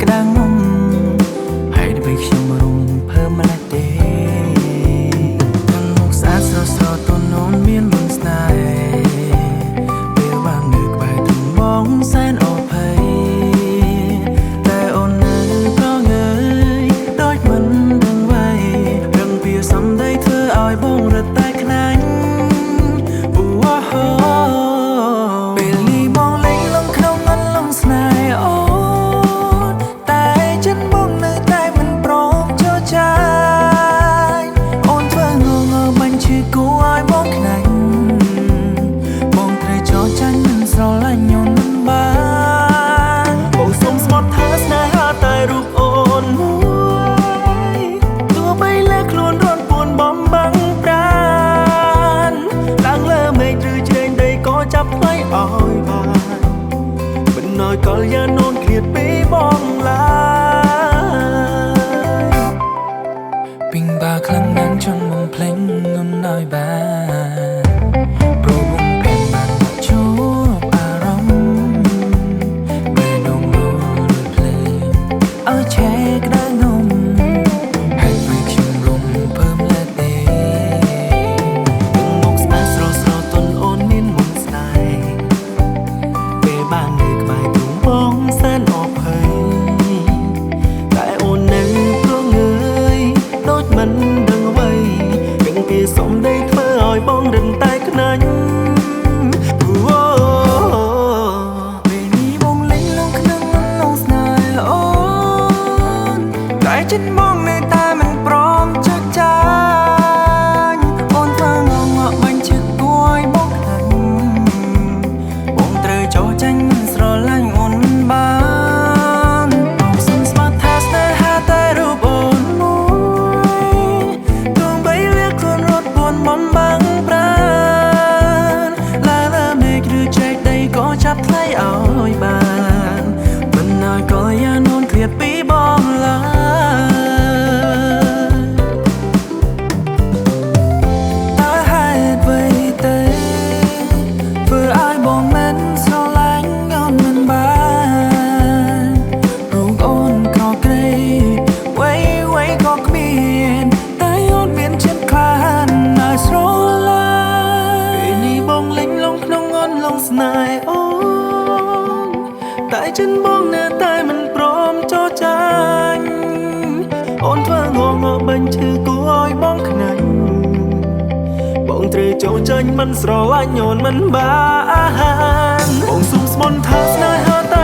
ក្តាំងមុំហើយដើម្បីខ្ញុំរំភើម្ល៉េះទេទាំងមុខស្អាតស្រស់ស្រទន់នោមមានមន្តស្នេហ៍ពេលបាននៅក្បែរទ្រង់បងសែនអភ័យតែអូននៅប្រងើយដូចមិនដឹងអ្វីរឹងពីសំដីធ្វើឲ្យបងរត់តែខ្លាញ់ពេលនេះបងលេងលងក្នុងអន្លង់ស្នេហ៍អូនតែចិត្តបងនៅតែមិនព្រមចរចាញ់អូនធ្វើងងបាញ់ឈឺគួរឲ្យបងខ្លាញ់បងត្រូវចរចាញ់មិនស្រឡាញ់អូនមិនបានបងសុំស្បត់ថាស្នេហាតែរូបអូនមួយទោះបីលើខ្លួនរត់ពួនបំបាំងប្រាណឡើងលើមេឃឬជ្រែងដីក៏ចាប់ថ្លៃឲ្យបានមិនឲ្យកលយានោនឃ្លាតពីបងឡើយពីងបាខ្លាំងណាស់ចង់មកភ្លេងងំណយបានព្រោះបងភ័យបានជួបអារម្មណ៍ពេលនំលោដូចភ្លេងឲ្យឆេក្តៅងំហើយពេលខ្ញុំរំភើម្ល៉េះទេទាំងមុខស្អាតស្រស់ស្រទន់អូនមានមន្តស្នេហ៍ពេលបាននៅក្បែរទ្រង់បងសែនអភ័យតែអូននៅព្រងើយដូចមិនដឹងអ្វីទាំងពីសំដីធ្វើឲ្យបងរឹងតែខ្នាញ់ពេលនេះបងលេងលងក្នុងអន្លង់ស្នេហ៍អូនតែចិត្តបងនៅតែមិនព្រមចរចាញ់អូនធ្វើងងក់បាញ់ឈឺគួរឲ្យបងខ្លាញ់បងត្រូវចោលចាញ់មិនស្រឡាញ់អូនមិនបានបងសុំស្បត់ថាស្នេហាតែរូបអូនមួយទោះបីវាខ្លួនរត់ពួនបំបាំងប្រាណឡើងលើមេឃឬចែកដីក៏ចាប់ថ្លៃឲ្យបានមិនឲ្យកលយានោនឃ្លាតពីបងឡើយតើហេតុអ្វីទេធ្វើឲ្យបងមិនស្រឡាញ់អូនមិនបានរូបអូនក្រក្រេវ័យក៏គ្មានតែអូនមានចិត្តខ្លាចណាស់ស្រឡាញ់ពេលនេះបងលេងលងក្នុងអន្លង់ស្នេហ៍អូនតែចិត្តបងនៅតែមិនព្រមចរចាញ់អូនធ្វើងងក់បាញ់ឈឺគួរឲ្យបងខ្នាញ់បងត្រូវចូលចាញ់មិនស្រឡាញ់អូនមិនបានបងសុំស្មន់ថាស្នេហាតែ